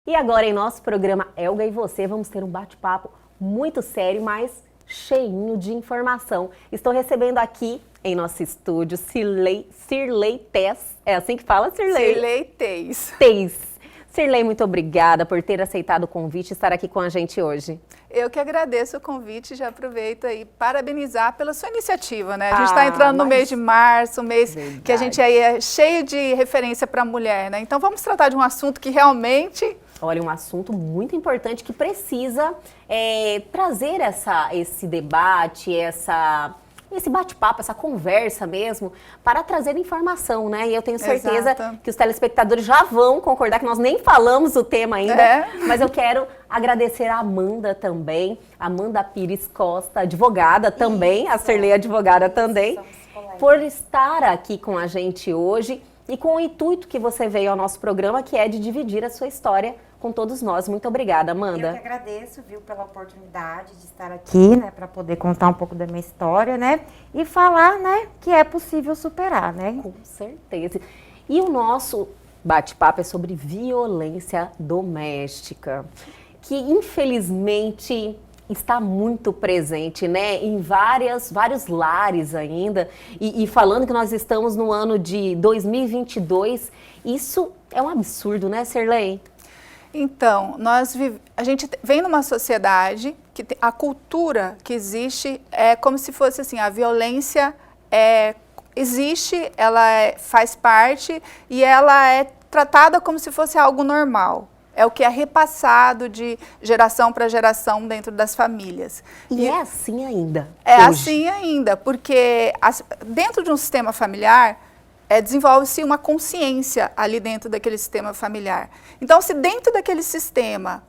E agora em nosso programa Elga e Você vamos ter um bate-papo muito sério, mas cheinho de informação. Estou recebendo aqui em nosso estúdio Cirlei Tez. É assim que fala, Cirlei? Cirlei Tez. Cirlei, muito obrigada por ter aceitado o convite e estar aqui com a gente hoje. Eu que agradeço o convite, já aproveito aí parabenizar pela sua iniciativa, né? A gente está entrando no mês de março, um mês que a gente aí é cheio de referência para a mulher, né? Então vamos tratar de um assunto que realmente... Olha, um assunto muito importante que precisa trazer esse debate, esse bate-papo, essa conversa mesmo, para trazer informação, né? E eu tenho certeza que os telespectadores já vão concordar que nós nem falamos o tema ainda, mas eu quero agradecer a Amanda também, Amanda Pires Costa, advogada também, a Cirlei advogada também, por estar aqui com a gente hoje e com o intuito que você veio ao nosso programa, que é de dividir a sua história com todos nós. Muito obrigada, Amanda. Eu que agradeço, viu, pela oportunidade de estar aqui, né, para poder contar um pouco da minha história, né, e falar, né, que é possível superar, né? Com certeza. E o nosso bate-papo é sobre violência doméstica, que infelizmente está muito presente, né, em vários lares ainda, e falando que nós estamos no ano de 2022, isso é um absurdo, né, Cirlei? Então, a gente vem numa sociedade que a cultura que existe é como se fosse assim, a violência existe, ela faz parte e ela é tratada como se fosse algo normal. É o que é repassado de geração para geração dentro das famílias. E é assim ainda? É hoje. Assim ainda, porque dentro de um sistema familiar, desenvolve-se uma consciência ali dentro daquele sistema familiar. Então, se dentro daquele sistema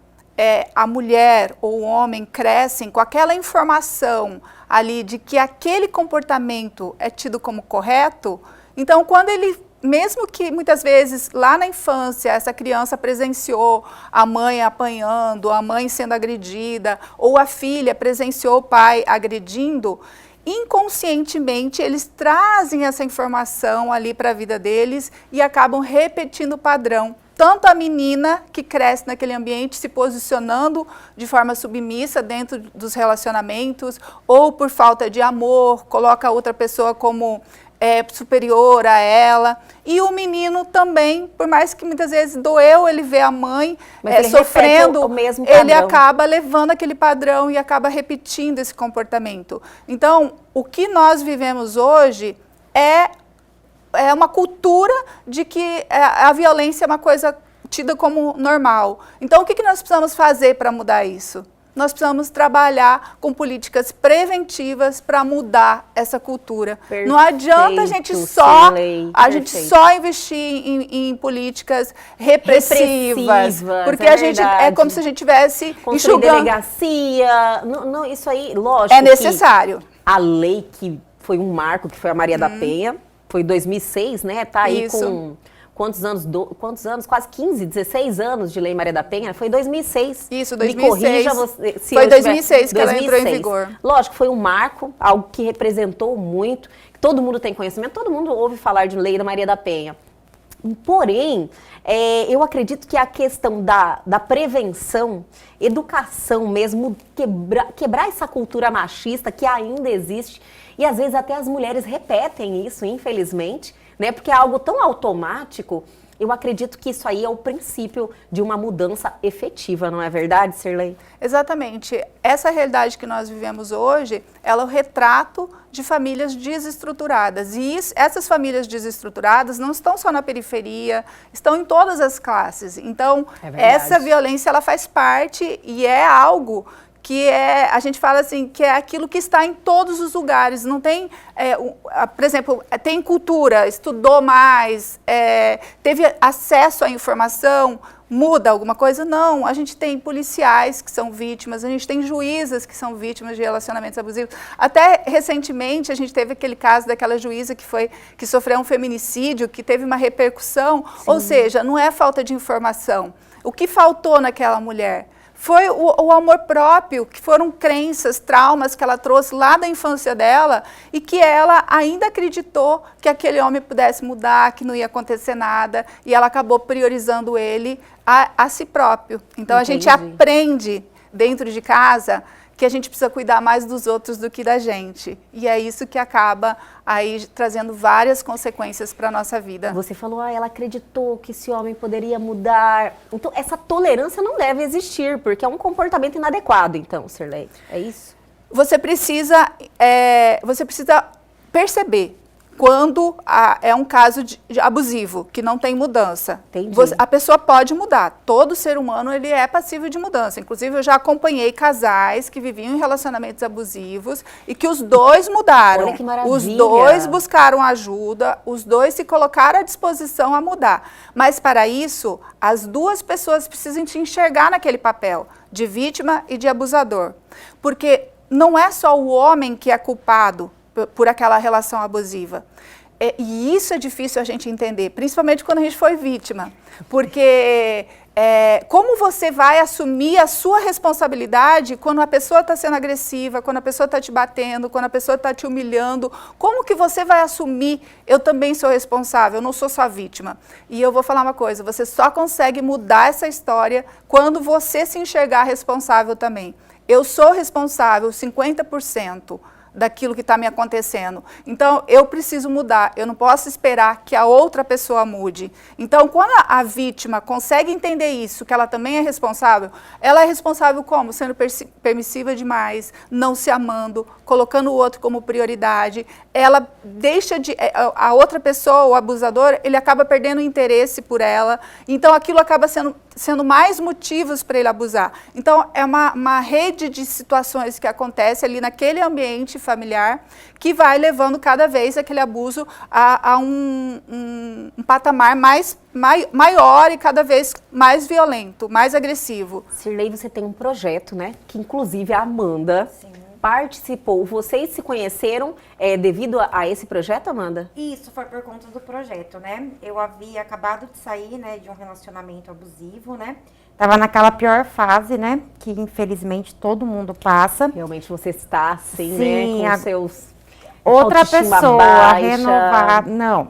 a mulher ou o homem crescem com aquela informação ali de que aquele comportamento é tido como correto, então quando ele, mesmo que muitas vezes lá na infância essa criança presenciou a mãe apanhando, a mãe sendo agredida, ou a filha presenciou o pai agredindo, inconscientemente eles trazem essa informação ali para a vida deles e acabam repetindo o padrão. Tanto a menina que cresce naquele ambiente se posicionando de forma submissa dentro dos relacionamentos, ou por falta de amor, coloca a outra pessoa como superior a ela, e o menino também, por mais que muitas vezes doeu ele ver a mãe sofrendo, ele acaba levando aquele padrão e acaba repetindo esse comportamento. Então, o que nós vivemos hoje é uma cultura de que a violência é uma coisa tida como normal. Então, o que nós precisamos fazer para mudar isso? Nós precisamos trabalhar com políticas preventivas para mudar essa cultura. Perfeito, não adianta a gente só investir em políticas repressivas, porque a gente é como se a gente tivesse enxugando delegacia. Não, isso aí, lógico. É necessário. A lei que foi um marco, que foi a Maria da Penha, foi em 2006, né? Tá aí com quantos anos? Quase 15, 16 anos de Lei Maria da Penha. Foi em 2006. Isso, 2006. Me corrija você, se foi em 2006 que ela entrou em vigor. Lógico, foi um marco, algo que representou muito. Todo mundo tem conhecimento, todo mundo ouve falar de Lei da Maria da Penha. Porém, eu acredito que a questão da prevenção, educação mesmo, quebrar essa cultura machista que ainda existe, e às vezes até as mulheres repetem isso, infelizmente, né? Porque é algo tão automático. Eu acredito que isso aí é o princípio de uma mudança efetiva, não é verdade, Cirlei? Exatamente. Essa realidade que nós vivemos hoje, ela é o retrato de famílias desestruturadas. E essas famílias desestruturadas não estão só na periferia, estão em todas as classes. Então, essa violência, ela faz parte e é algo que a gente fala assim, que é aquilo que está em todos os lugares. Não tem, por exemplo, tem cultura, estudou mais, teve acesso à informação, muda alguma coisa? Não, a gente tem policiais que são vítimas, a gente tem juízas que são vítimas de relacionamentos abusivos. Até recentemente a gente teve aquele caso daquela juíza que sofreu um feminicídio, que teve uma repercussão, ou seja, não é falta de informação. O que faltou naquela mulher? Foi o amor próprio, que foram crenças, traumas que ela trouxe lá da infância dela e que ela ainda acreditou que aquele homem pudesse mudar, que não ia acontecer nada, e ela acabou priorizando ele a si próprio. Então, Entendi. a gente aprende dentro de casa que a gente precisa cuidar mais dos outros do que da gente. E é isso que acaba aí trazendo várias consequências para a nossa vida. Você falou, ela acreditou que esse homem poderia mudar. Então, essa tolerância não deve existir, porque é um comportamento inadequado, então, Sirley. É isso? Você precisa perceber quando é um caso de abusivo, que não tem mudança. Entendi. A pessoa pode mudar. Todo ser humano ele é passível de mudança. Inclusive, eu já acompanhei casais que viviam em relacionamentos abusivos e que os dois mudaram. Olha que maravilha. Os dois buscaram ajuda, os dois se colocaram à disposição a mudar. Mas, para isso, as duas pessoas precisam te enxergar naquele papel de vítima e de abusador. Porque não é só o homem que é culpado por aquela relação abusiva. E isso é difícil a gente entender, principalmente quando a gente foi vítima. Porque como você vai assumir a sua responsabilidade quando a pessoa está sendo agressiva, quando a pessoa está te batendo, quando a pessoa está te humilhando? Como que você vai assumir, eu também sou responsável, eu não sou só vítima? E eu vou falar uma coisa, você só consegue mudar essa história quando você se enxergar responsável também. Eu sou responsável 50% daquilo que está me acontecendo. Então, eu preciso mudar, eu não posso esperar que a outra pessoa mude. Então, quando a vítima consegue entender isso, que ela também é responsável, ela é responsável como? Sendo permissiva demais, não se amando, colocando o outro como prioridade. Ela deixa de... A outra pessoa, o abusador, ele acaba perdendo o interesse por ela. Então, aquilo acaba sendo mais motivos para ele abusar. Então, é uma rede de situações que acontece ali naquele ambiente familiar que vai levando cada vez aquele abuso a um patamar maior e cada vez mais violento, mais agressivo. Sirley, você tem um projeto, né? Que inclusive a Amanda participou. Vocês se conheceram devido a esse projeto, Amanda? Isso foi por conta do projeto, né? Eu havia acabado de sair, né, de um relacionamento abusivo, né? Tava naquela pior fase, né? Que infelizmente todo mundo passa. Realmente você está assim, Sim, né? Com seus outra autoestima pessoa baixa. renovar. Não,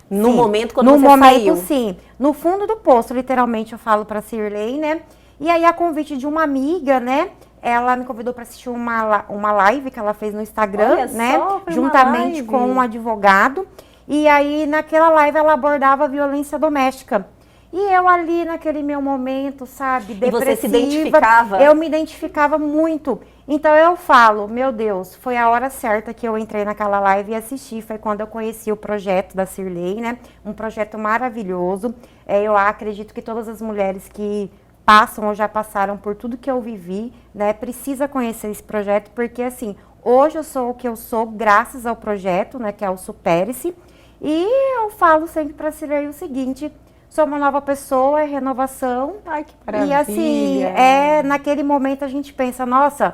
No sim. momento quando no você momento, saiu. sim. No fundo do poço, literalmente, eu falo pra Sirley, né? E aí, a convite de uma amiga, né? Ela me convidou para assistir uma live que ela fez no Instagram, Olha né? só, foi uma juntamente live. com um advogado. E aí, naquela live, ela abordava a violência doméstica. E eu ali, naquele meu momento, sabe, depressiva. você se identificava? Eu me identificava muito. Então, eu falo, meu Deus, foi a hora certa que eu entrei naquela live e assisti. Foi quando eu conheci o projeto da Sirley, né? Um projeto maravilhoso. Eu acredito que todas as mulheres que passam ou já passaram por tudo que eu vivi, né, precisa conhecer esse projeto, porque assim, hoje eu sou o que eu sou graças ao projeto, né, que é o Supere-se, e eu falo sempre para a Sirley o seguinte, sou uma nova pessoa, é renovação. Ai, que maravilha. E assim, naquele momento a gente pensa, nossa,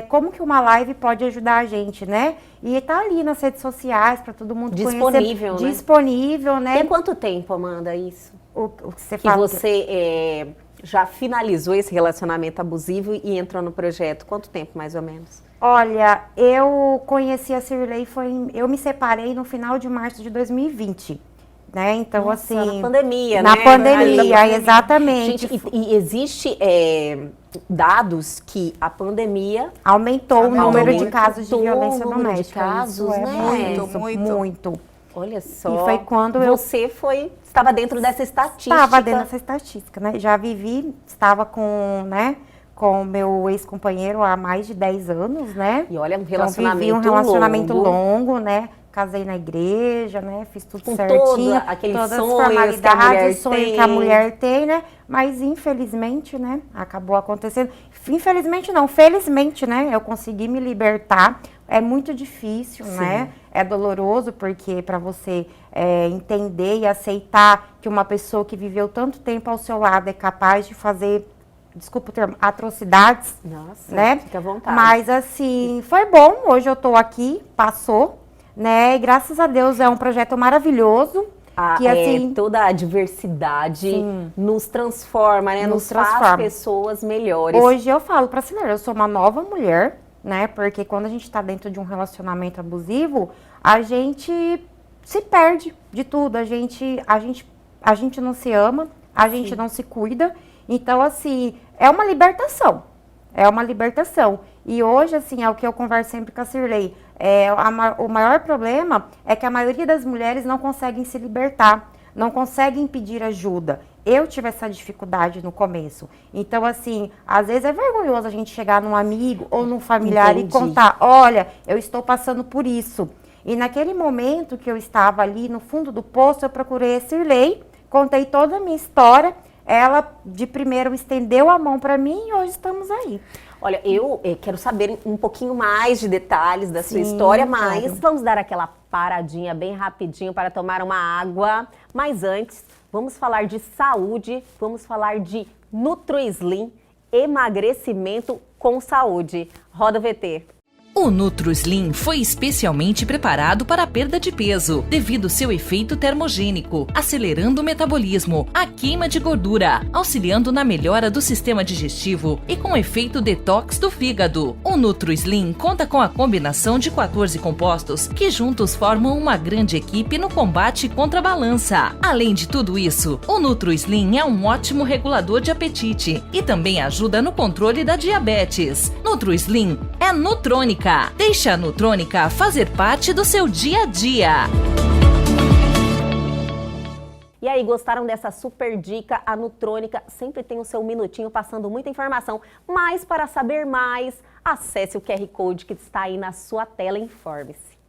como que uma live pode ajudar a gente, né? E tá ali nas redes sociais para todo mundo Disponível, conhecer. né? Disponível, né? Tem quanto tempo, Amanda, isso? O que você Que fala? você já finalizou esse relacionamento abusivo e entrou no projeto? Quanto tempo, mais ou menos? Olha, eu conheci a Sirley, eu me separei no final de março de 2020. Né? Então, Nossa, assim... na pandemia, na né? pandemia, exatamente. Gente, e existe dados que a pandemia aumentou o número de aumentou casos de violência o número de doméstica. casos, Isso, né? Muito. Olha só. E foi quando você estava dentro dessa estatística. Estava dentro dessa estatística, né? Já estava com, né, com meu ex-companheiro há mais de 10 anos, né? E olha, um Então, relacionamento vivi um relacionamento longo, né? Casei na igreja, né? Fiz tudo com certinho. Aquele todas as sonhos que a formalidades, mulher o sonho tem. que a mulher tem, né? Mas infelizmente, né? Acabou acontecendo. Infelizmente não, felizmente, né? Eu consegui me libertar. É muito difícil, Sim. né? É doloroso porque para você entender e aceitar que uma pessoa que viveu tanto tempo ao seu lado é capaz de fazer, desculpa o termo, atrocidades. Nossa, né? fica à vontade. Mas assim, foi bom. Hoje eu tô aqui, passou, né? E graças a Deus é um projeto maravilhoso. Que, assim, toda a diversidade nos transforma, né? Nos faz transforma. pessoas melhores. Hoje eu falo pra Sinara, eu sou uma nova mulher, né? Porque quando a gente tá dentro de um relacionamento abusivo, a gente se perde de tudo. A gente não se ama, a gente não se cuida. Então, assim, é uma libertação. É uma libertação. E hoje, assim, é o que eu converso sempre com a Cirlei. O maior problema é que a maioria das mulheres não conseguem se libertar, não conseguem pedir ajuda. Eu tive essa dificuldade no começo. Então, assim, às vezes é vergonhoso a gente chegar num amigo ou num familiar e contar, olha, eu estou passando por isso. E naquele momento que eu estava ali no fundo do poço, eu procurei a Cirlei, contei toda a minha história. Ela, de primeiro, estendeu a mão para mim e hoje estamos aí. Olha, eu quero saber um pouquinho mais de detalhes da sua história, mas vamos dar aquela paradinha bem rapidinho para tomar uma água. Mas antes, vamos falar de saúde, vamos falar de NutroSlim, emagrecimento com saúde. Roda o VT. O NutroSlim foi especialmente preparado para a perda de peso, devido ao seu efeito termogênico, acelerando o metabolismo, a queima de gordura, auxiliando na melhora do sistema digestivo e com efeito detox do fígado. O NutroSlim conta com a combinação de 14 compostos que juntos formam uma grande equipe no combate contra a balança. Além de tudo isso, o NutroSlim é um ótimo regulador de apetite e também ajuda no controle da diabetes. NutroSlim é Nutrônica. Deixe a Nutrônica fazer parte do seu dia a dia. E aí, gostaram dessa super dica? A Nutrônica sempre tem o seu minutinho passando muita informação. Mas para saber mais, acesse o QR Code que está aí na sua tela e informe-se.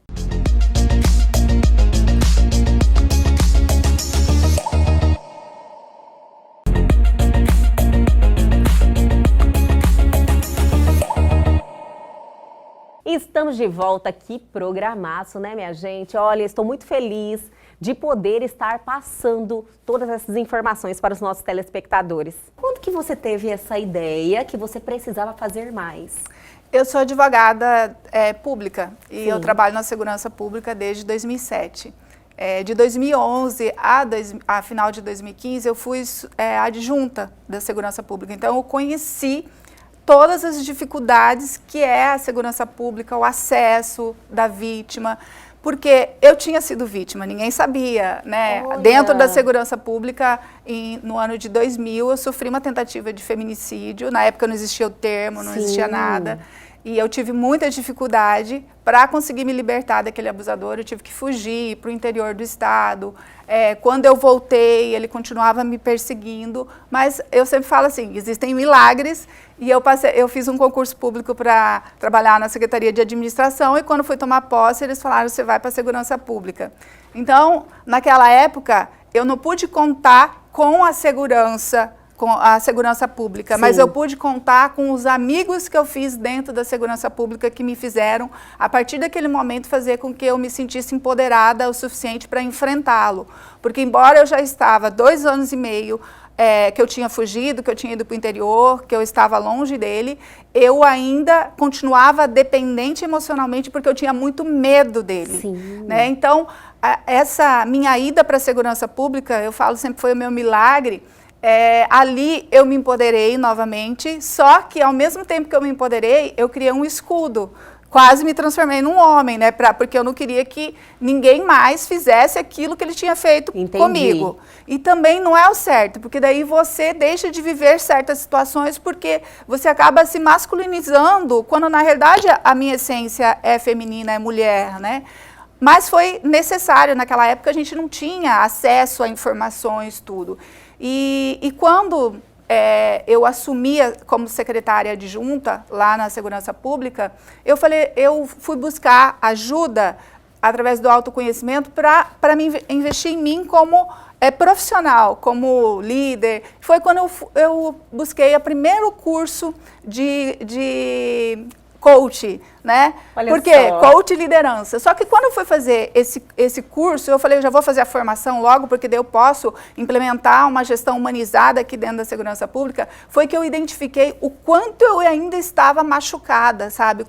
Estamos de volta aqui, programaço, né, minha gente? Olha, estou muito feliz de poder estar passando todas essas informações para os nossos telespectadores. Quando que você teve essa ideia que você precisava fazer mais? Eu sou advogada pública e eu trabalho na segurança pública desde 2007. De 2011 a final de 2015, eu fui adjunta da segurança pública. Então, eu conheci todas as dificuldades que é a segurança pública, o acesso da vítima, porque eu tinha sido vítima, ninguém sabia, né? Olha. Dentro da segurança pública, no ano de 2000, eu sofri uma tentativa de feminicídio, na época não existia o termo, não existia nada, e eu tive muita dificuldade para conseguir me libertar daquele abusador, eu tive que fugir para o interior do estado. Quando eu voltei, ele continuava me perseguindo, mas eu sempre falo assim, existem milagres, e eu fiz um concurso público para trabalhar na Secretaria de Administração, e quando fui tomar posse, eles falaram, você vai para a segurança pública. Então, naquela época, eu não pude contar com a segurança pública, mas eu pude contar com os amigos que eu fiz dentro da segurança pública que me fizeram, a partir daquele momento, fazer com que eu me sentisse empoderada o suficiente para enfrentá-lo. Porque embora eu já estava 2 anos e meio que eu tinha fugido, que eu tinha ido para o interior, que eu estava longe dele, eu ainda continuava dependente emocionalmente porque eu tinha muito medo dele. Né? Então, essa minha ida para a segurança pública, eu falo sempre, foi o meu milagre. Ali eu me empoderei novamente, só que ao mesmo tempo que eu me empoderei, eu criei um escudo. Quase me transformei num homem, né? Porque eu não queria que ninguém mais fizesse aquilo que ele tinha feito comigo. E também não é o certo, porque daí você deixa de viver certas situações porque você acaba se masculinizando, quando na realidade a minha essência é feminina, é mulher, né? Mas foi necessário, naquela época a gente não tinha acesso a informações, tudo. E quando eu assumia como secretária adjunta lá na segurança pública, eu fui buscar ajuda através do autoconhecimento para investir em mim como profissional, como líder. Foi quando eu busquei o primeiro curso de coach, né? Porque coach liderança. Só que quando eu fui fazer esse curso, eu falei, eu já vou fazer a formação logo, porque daí eu posso implementar uma gestão humanizada aqui dentro da segurança pública, foi que eu identifiquei o quanto eu ainda estava machucada, sabe?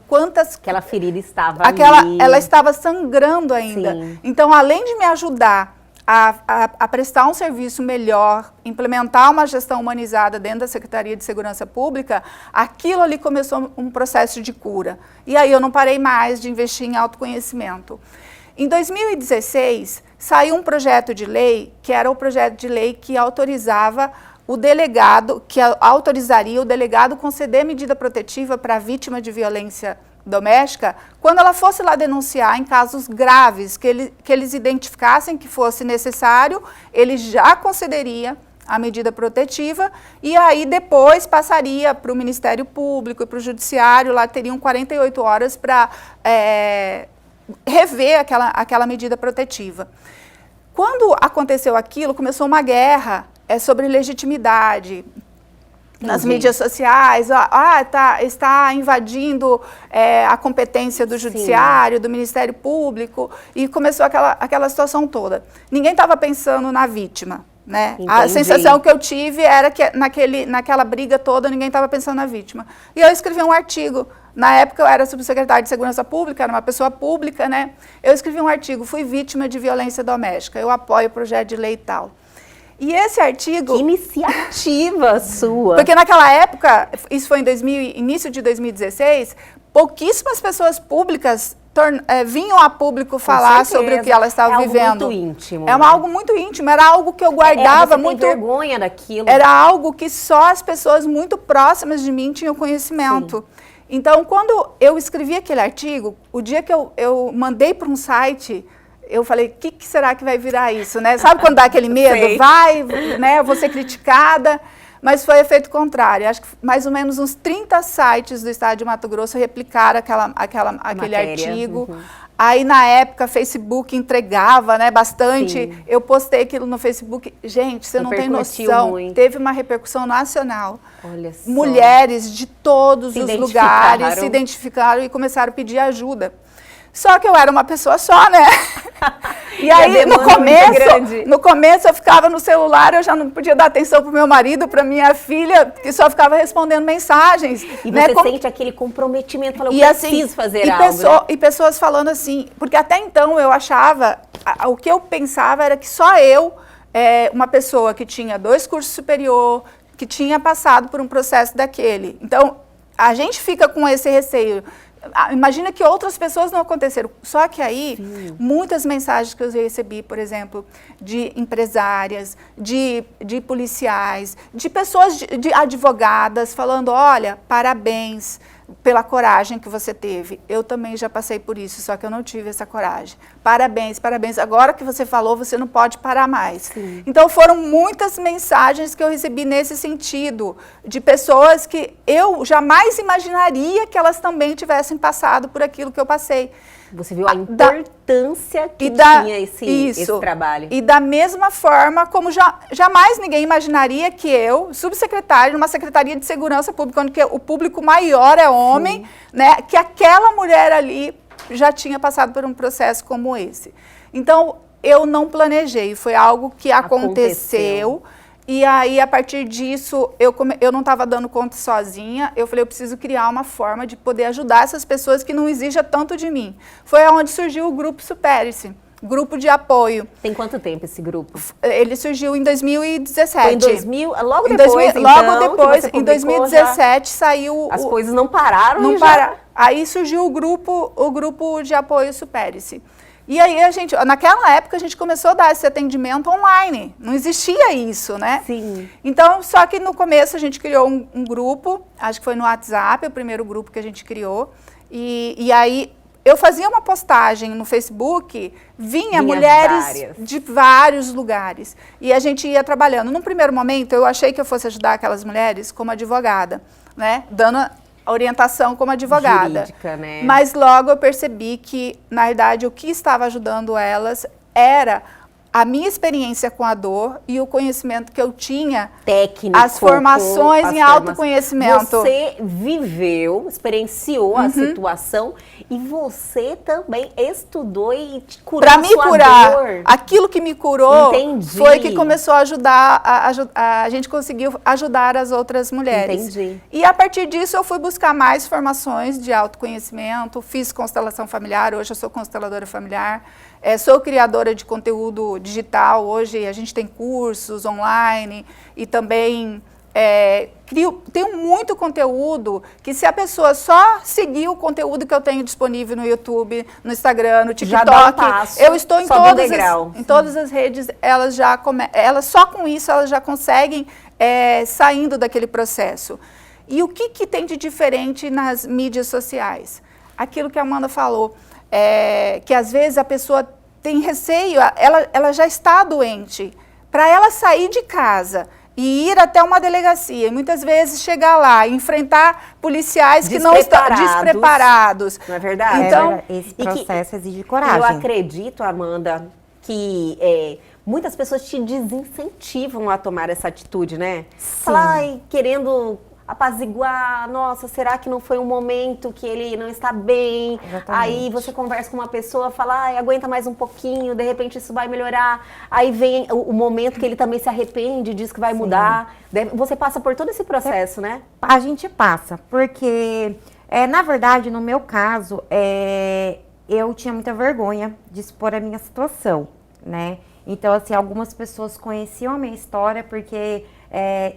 Aquela ferida estava ali. Ela estava sangrando ainda. Então, além de me ajudar a prestar um serviço melhor, implementar uma gestão humanizada dentro da Secretaria de Segurança Pública, aquilo ali começou um processo de cura. E aí eu não parei mais de investir em autoconhecimento. Em 2016, saiu um projeto de lei, que era o projeto de lei que autorizava o delegado, que autorizaria o delegado conceder medida protetiva para a vítima de violência doméstica, quando ela fosse lá denunciar em casos graves, que eles identificassem que fosse necessário, ele já concederia a medida protetiva e aí depois passaria para o Ministério Público e para o Judiciário, lá teriam 48 horas para rever aquela medida protetiva. Quando aconteceu aquilo, começou uma guerra sobre legitimidade, nas mídias sociais, está invadindo a competência do Judiciário, do Ministério Público, e começou aquela situação toda. Ninguém estava pensando na vítima, né? A sensação que eu tive era que naquela briga toda ninguém estava pensando na vítima. E eu escrevi um artigo, na época eu era subsecretária de Segurança Pública, era uma pessoa pública, né? Eu escrevi um artigo, fui vítima de violência doméstica, eu apoio o projeto de lei e tal. E esse artigo... Que iniciativa sua! Porque naquela época, isso foi início de 2016, pouquíssimas pessoas públicas vinham a público falar sobre o que elas estavam vivendo. É algo muito íntimo. Algo muito íntimo, era algo que eu guardava muito... Você tem vergonha daquilo. Era algo que só as pessoas muito próximas de mim tinham conhecimento. Sim. Então, quando eu escrevi aquele artigo, o dia que eu mandei para um site... Eu falei, o que será que vai virar isso, né? Sabe quando dá aquele medo? Sei. Vai, né? Eu vou ser criticada. Mas foi efeito contrário. Acho que mais ou menos uns 30 sites do estado de Mato Grosso replicaram aquele artigo. Uhum. Aí, na época, Facebook entregava, né, bastante. Sim. Eu postei aquilo no Facebook. Gente, você não tem noção. Muito. Teve uma repercussão nacional. Olha só. Mulheres de todos os lugares se identificaram e começaram a pedir ajuda. Só que eu era uma pessoa só, né? E aí, no começo, eu ficava no celular, eu já não podia dar atenção para o meu marido, para minha filha, que só ficava respondendo mensagens. E você sente aquele comprometimento, falando, eu preciso fazer algo. E pessoas falando assim, porque até então eu achava, o que eu pensava era que só eu, uma pessoa que tinha 2 cursos superior, que tinha passado por um processo daquele. Então, a gente fica com esse receio. Imagina que outras pessoas não aconteceram. Só que aí, muitas mensagens que eu recebi, por exemplo, de empresárias, de policiais, de pessoas, de advogadas, falando, olha, parabéns pela coragem que você teve. Eu também já passei por isso, só que eu não tive essa coragem. Parabéns, parabéns. Agora que você falou, você não pode parar mais. Sim. Então, foram muitas mensagens que eu recebi nesse sentido, de pessoas que eu jamais imaginaria que elas também tivessem passado por aquilo que eu passei. Você viu a importância que tinha esse trabalho. E da mesma forma como jamais ninguém imaginaria que eu, subsecretária numa Secretaria de Segurança Pública, onde o público maior é homem, né, que aquela mulher ali já tinha passado por um processo como esse. Então, eu não planejei, foi algo que aconteceu. E aí, a partir disso, eu não estava dando conta sozinha, eu falei, eu preciso criar uma forma de poder ajudar essas pessoas que não exijam tanto de mim. Foi onde surgiu o Grupo Supere-se, grupo de apoio. Tem quanto tempo esse grupo? Ele surgiu em 2017. Foi em 2000, logo depois, logo depois, em 2017 saiu... As coisas não pararam não pararam. Aí surgiu o grupo de apoio Supere-se. E aí, naquela época, a gente começou a dar esse atendimento online. Não existia isso, né? Sim. Então, só que no começo a gente criou um grupo, acho que foi no WhatsApp, o primeiro grupo que a gente criou. E aí, eu fazia uma postagem no Facebook, vinha mulheres de vários lugares. E a gente ia trabalhando. Num primeiro momento, eu achei que eu fosse ajudar aquelas mulheres como advogada, né? Dando a orientação como advogada. Jurídica, né? Mas logo eu percebi que, na verdade, o que estava ajudando elas era a minha experiência com a dor e o conhecimento que eu tinha, técnico, as formações em autoconhecimento. Você viveu, experienciou a situação e você também estudou e te curou para me curar. Dor. Aquilo que me curou Entendi. Foi que começou a ajudar, a gente conseguiu ajudar as outras mulheres. Entendi. E a partir disso eu fui buscar mais formações de autoconhecimento, fiz constelação familiar, hoje eu sou consteladora familiar. Sou criadora de conteúdo digital, hoje a gente tem cursos online e também tenho muito conteúdo que se a pessoa só seguir o conteúdo que eu tenho disponível no YouTube, no Instagram, no TikTok, eu estou em todas as redes, elas só com isso elas já conseguem saindo daquele processo. E o que tem de diferente nas mídias sociais? Aquilo que a Amanda falou, que às vezes a pessoa tem receio, ela já está doente. Para ela sair de casa e ir até uma delegacia, e muitas vezes chegar lá e enfrentar policiais que não estão despreparados. Não é verdade? Então, esse processo exige coragem. Eu acredito, Amanda, que muitas pessoas te desincentivam a tomar essa atitude, né? Sim. Falar, querendo apaziguar, nossa, será que não foi um momento que ele não está bem? Exatamente. Aí você conversa com uma pessoa, fala, aguenta mais um pouquinho, de repente isso vai melhorar. Aí vem o momento que ele também se arrepende, diz que vai mudar. Você passa por todo esse processo, né? A gente passa, porque, na verdade, no meu caso, eu tinha muita vergonha de expor a minha situação, né? Então, assim, algumas pessoas conheciam a minha história porque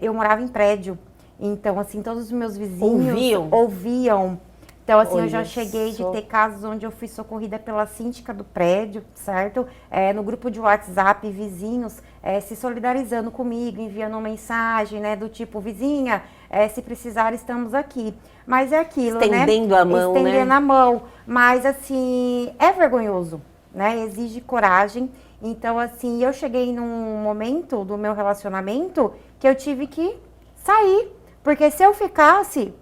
eu morava em prédio. Então, assim, todos os meus vizinhos ouviam. Então, assim, eu já cheguei de ter casos onde eu fui socorrida pela síndica do prédio, certo? No grupo de WhatsApp, vizinhos se solidarizando comigo, enviando uma mensagem, né? Do tipo, vizinha, se precisar, estamos aqui. Mas é aquilo, Estendendo a mão, né? Estendendo a mão. Mas, assim, é vergonhoso, né? Exige coragem. Então, assim, eu cheguei num momento do meu relacionamento que eu tive que sair. Porque se eu ficasse,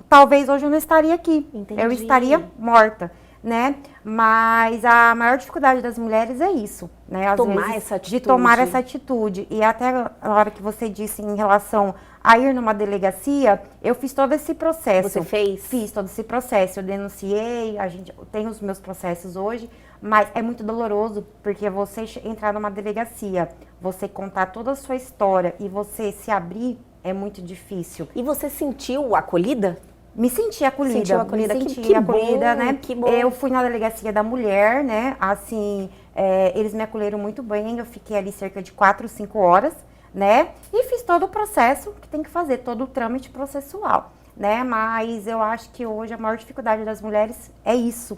talvez hoje eu não estaria aqui. Entendi. Eu estaria morta, né? Mas a maior dificuldade das mulheres é isso, né? Às vezes, de tomar essa atitude. E até na hora que você disse em relação a ir numa delegacia, eu fiz todo esse processo. Você fez? Fiz todo esse processo. Eu denunciei, eu tenho os meus processos hoje, mas é muito doloroso, porque você entrar numa delegacia, você contar toda a sua história e você se abrir, é muito difícil. E você sentiu acolhida? Me senti acolhida. Sentiu acolhida? Me senti acolhida, bom, né? Que bom. Eu fui na delegacia da mulher, né? Assim, eles me acolheram muito bem. Eu fiquei ali cerca de 4, 5 horas, né? E fiz todo o processo que tem que fazer, todo o trâmite processual, né? Mas eu acho que hoje a maior dificuldade das mulheres é isso,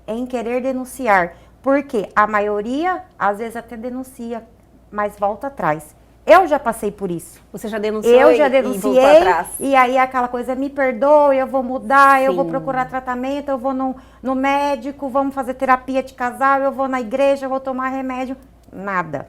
em querer denunciar. Porque a maioria, às vezes, até denuncia, mas volta atrás. Eu já passei por isso. Você já denunciou? Eu já denunciei, atrás. E aí aquela coisa, me perdoe, eu vou mudar, eu vou procurar tratamento, eu vou no médico, vamos fazer terapia de casal, eu vou na igreja, eu vou tomar remédio. Nada.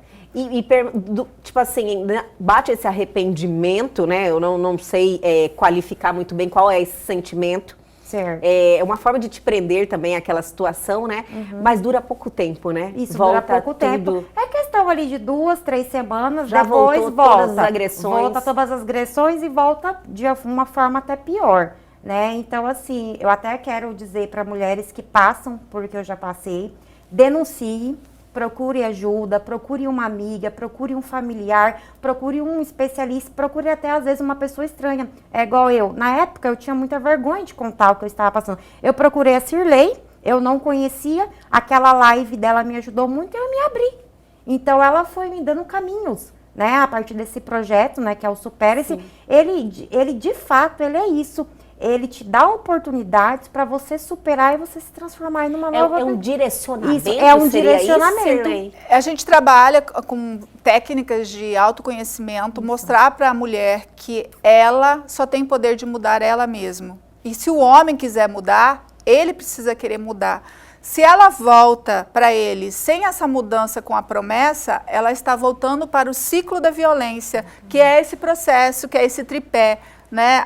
Tipo assim, bate esse arrependimento, né? Eu não sei qualificar muito bem qual é esse sentimento. Certo. É uma forma de te prender também àquela situação, né? Mas dura pouco tempo, né? Isso, volta dura pouco tempo. É questão ali de 2, 3 semanas, já depois volta. Todas as agressões. Volta todas as agressões e volta de uma forma até pior, né? Então, assim, eu até quero dizer para mulheres que passam por o que eu já passei, denuncie, procure ajuda, procure uma amiga, procure um familiar, procure um especialista, procure até às vezes uma pessoa estranha. É igual eu. Na época eu tinha muita vergonha de contar o que eu estava passando. Eu procurei a Cirlei, eu não conhecia, aquela live dela me ajudou muito e eu me abri. Então ela foi me dando caminhos, né? A partir desse projeto, né, que é o Supere-se, ele de fato, ele é isso. Ele te dá oportunidades para você superar e você se transformar em uma nova... É um direcionamento? Isso, é um direcionamento. Isso, a gente trabalha com técnicas de autoconhecimento, mostrar para a mulher que ela só tem poder de mudar ela mesma. E se o homem quiser mudar, ele precisa querer mudar. Se ela volta para ele sem essa mudança com a promessa, ela está voltando para o ciclo da violência, que é esse processo, que é esse tripé, né?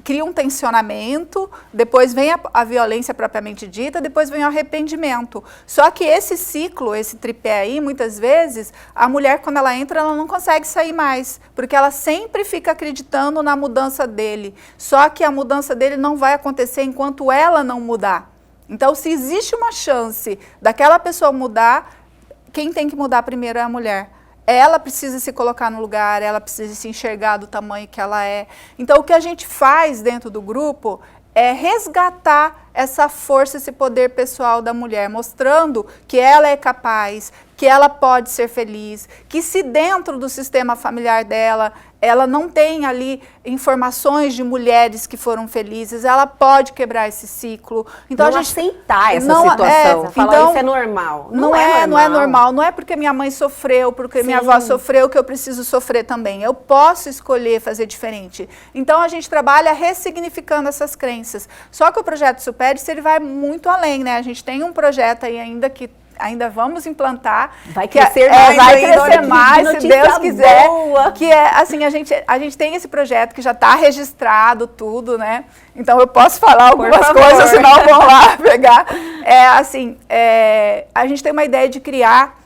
Cria um tensionamento, depois vem a violência propriamente dita, depois vem o arrependimento. Só que esse ciclo, esse tripé aí, muitas vezes, a mulher, quando ela entra, ela não consegue sair mais, porque ela sempre fica acreditando na mudança dele. Só que a mudança dele não vai acontecer enquanto ela não mudar. Então, se existe uma chance daquela pessoa mudar, quem tem que mudar primeiro é a mulher. Ela precisa se colocar no lugar, ela precisa se enxergar do tamanho que ela é. Então, o que a gente faz dentro do grupo resgatar essa força, esse poder pessoal da mulher, mostrando que ela é capaz, que ela pode ser feliz, que se dentro do sistema familiar dela, ela não tem ali informações de mulheres que foram felizes, ela pode quebrar esse ciclo. Então, não a gente aceitar essa situação, falar então, isso é normal. Não é normal, não é porque minha mãe sofreu, porque minha avó sofreu que eu preciso sofrer também. Eu posso escolher fazer diferente. Então, a gente trabalha ressignificando essas crenças. Só que o projeto Supere-se, ele vai muito além, né? A gente tem um projeto aí ainda que ainda vamos implantar. Vai crescer mais, vai crescer mais, se Deus quiser. Boa. Que é assim, a gente tem esse projeto que já está registrado tudo, né? Então eu posso falar algumas coisas, senão vão lá pegar. A gente tem uma ideia de criar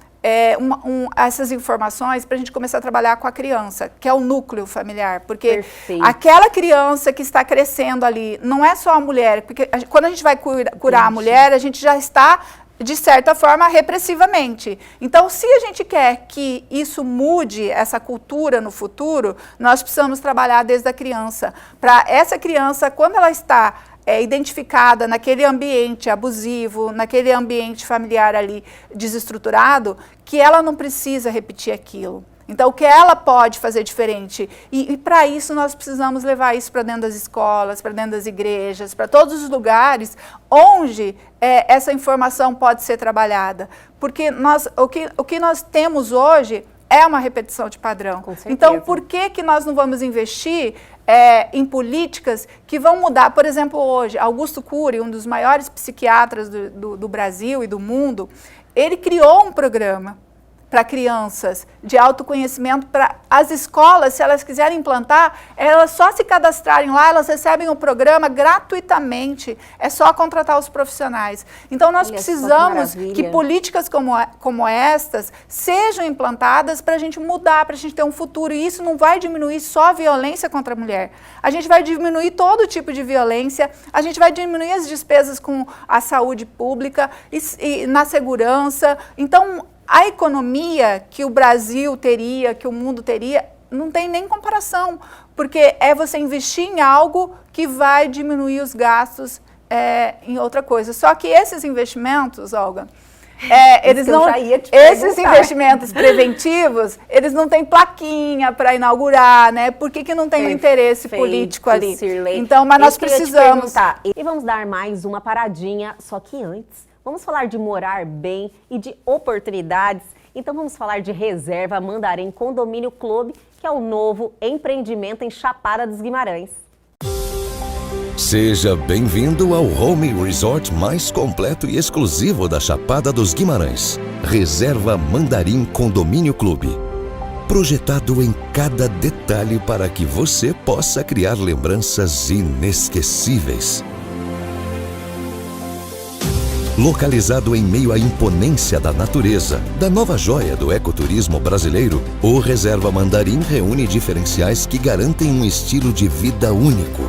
essas informações para a gente começar a trabalhar com a criança, que é o núcleo familiar, porque aquela criança que está crescendo ali, não é só a mulher, porque quando a gente vai curar a mulher, a gente já está de certa forma, repressivamente. Então, se a gente quer que isso mude, essa cultura no futuro, nós precisamos trabalhar desde a criança. Para essa criança, quando ela está identificada naquele ambiente abusivo, naquele ambiente familiar ali desestruturado, que ela não precisa repetir aquilo. Então, o que ela pode fazer diferente? E para isso, nós precisamos levar isso para dentro das escolas, para dentro das igrejas, para todos os lugares onde essa informação pode ser trabalhada. Porque o que nós temos hoje é uma repetição de padrão. Com certeza. Então, por que nós não vamos investir em políticas que vão mudar? Por exemplo, hoje, Augusto Cury, um dos maiores psiquiatras do Brasil e do mundo, ele criou um programa para crianças, de autoconhecimento, para as escolas, se elas quiserem implantar, elas só se cadastrarem lá, elas recebem o programa gratuitamente, é só contratar os profissionais. Então, nós precisamos que políticas como estas sejam implantadas para a gente mudar, para a gente ter um futuro, e isso não vai diminuir só a violência contra a mulher, a gente vai diminuir todo tipo de violência, a gente vai diminuir as despesas com a saúde pública e na segurança. Então, a economia que o Brasil teria, que o mundo teria, não tem nem comparação, porque é você investir em algo que vai diminuir os gastos em outra coisa. Só que esses investimentos, Olga, esses investimentos preventivos, eles não têm plaquinha para inaugurar, né? Por que não tem um interesse político ali? Cirlei. Então, mas nós precisamos. E vamos dar mais uma paradinha, só que antes, vamos falar de morar bem e de oportunidades. Então vamos falar de Reserva Mandarim Condomínio Clube, que é o novo empreendimento em Chapada dos Guimarães. Seja bem-vindo ao home resort mais completo e exclusivo da Chapada dos Guimarães. Reserva Mandarim Condomínio Clube. Projetado em cada detalhe para que você possa criar lembranças inesquecíveis. Localizado em meio à imponência da natureza, da nova joia do ecoturismo brasileiro, o Reserva Mandarim reúne diferenciais que garantem um estilo de vida único.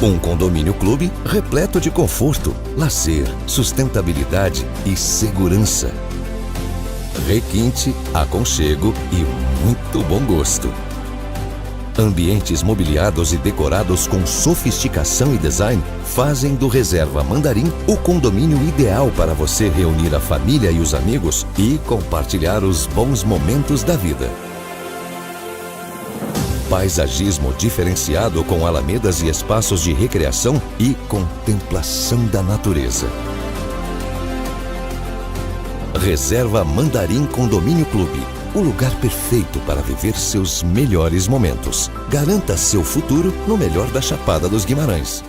Um condomínio clube repleto de conforto, lazer, sustentabilidade e segurança. Requinte, aconchego e muito bom gosto. Ambientes mobiliados e decorados com sofisticação e design fazem do Reserva Mandarim o condomínio ideal para você reunir a família e os amigos e compartilhar os bons momentos da vida. Paisagismo diferenciado com alamedas e espaços de recreação e contemplação da natureza. Reserva Mandarim Condomínio Clube. O lugar perfeito para viver seus melhores momentos. Garanta seu futuro no melhor da Chapada dos Guimarães.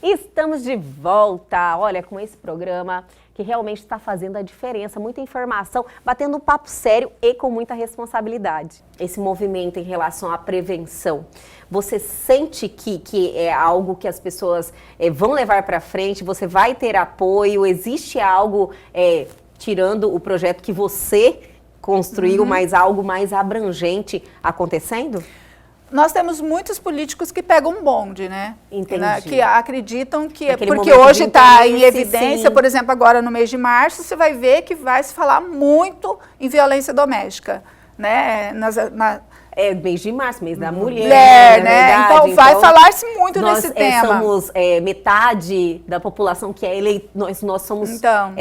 Estamos de volta, olha, com esse programa que realmente está fazendo a diferença, muita informação, batendo um papo sério e com muita responsabilidade. Esse movimento em relação à prevenção, você sente que é algo que as pessoas vão levar para frente, você vai ter apoio, existe algo tirando o projeto que você construiu, mas algo mais abrangente acontecendo? Nós temos muitos políticos que pegam um bonde, né? Entendi. Que acreditam que... Aquele porque momento hoje de está em interesse, evidência, sim. por exemplo, agora no mês de março, você vai ver que vai se falar muito em violência doméstica, né? É mês de março, mês da mulher, Né? verdade. Então vai falar-se muito nós, nesse tema. Somos metade da população que é eleita, nós somos Então.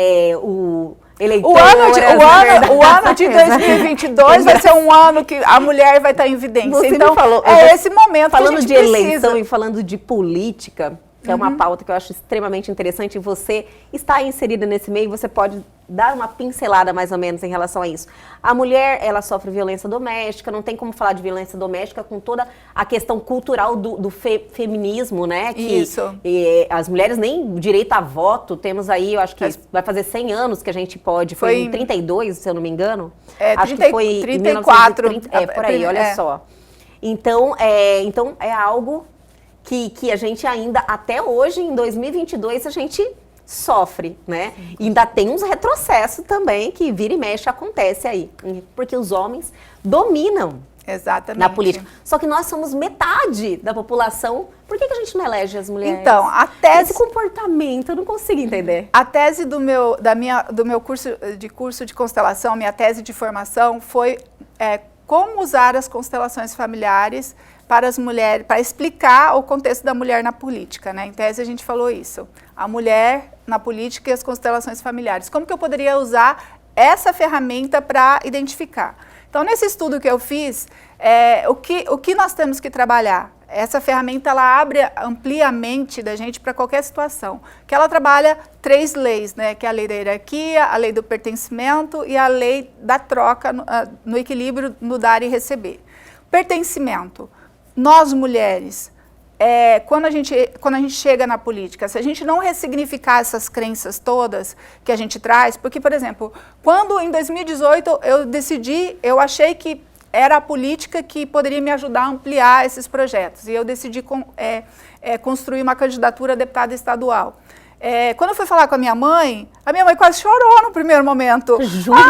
o O eleitoras, ano de 2022 vai ser um ano que a mulher vai estar em evidência. Você me então, falou, esse momento falando que a gente de precisa. eleição e falando de política, que é uma pauta que eu acho extremamente interessante, e você está inserida nesse meio, você pode dar uma pincelada mais ou menos em relação a isso. A mulher, ela sofre violência doméstica, não tem como falar de violência doméstica com toda a questão cultural do feminismo, né? Que, Isso. As mulheres nem direito a voto, temos aí, eu acho que vai fazer 100 anos que a gente pode, foi em 32, se eu não me engano. Acho que foi 34. Em 1930, por aí, olha só. Então é algo que a gente ainda, até hoje, em 2022, a gente sofre, né? E ainda tem uns retrocessos também, que vira e mexe acontece aí. Porque os homens dominam Exatamente. na política. Só que nós somos metade da população. Por que a gente não elege as mulheres? Então, a tese... Esse comportamento, eu não consigo entender. A tese do meu curso de constelação, minha tese de formação foi como usar as constelações familiares para as mulheres, para explicar o contexto da mulher na política, né? Em tese a gente falou isso. A mulher na política e as constelações familiares. Como que eu poderia usar essa ferramenta para identificar? Então, nesse estudo que eu fiz, o que nós temos que trabalhar? Essa ferramenta, ela amplia a mente da gente para qualquer situação. Que ela trabalha 3 leis, né? Que é a lei da hierarquia, a lei do pertencimento e a lei da troca no equilíbrio no dar e receber. Pertencimento. Nós, mulheres, quando a gente chega na política, se a gente não ressignificar essas crenças todas que a gente traz, porque, por exemplo, quando em 2018 eu achei que era a política que poderia me ajudar a ampliar esses projetos, e eu decidi construir uma candidatura a deputada estadual. Quando eu fui falar com a minha mãe quase chorou no primeiro momento. Jura?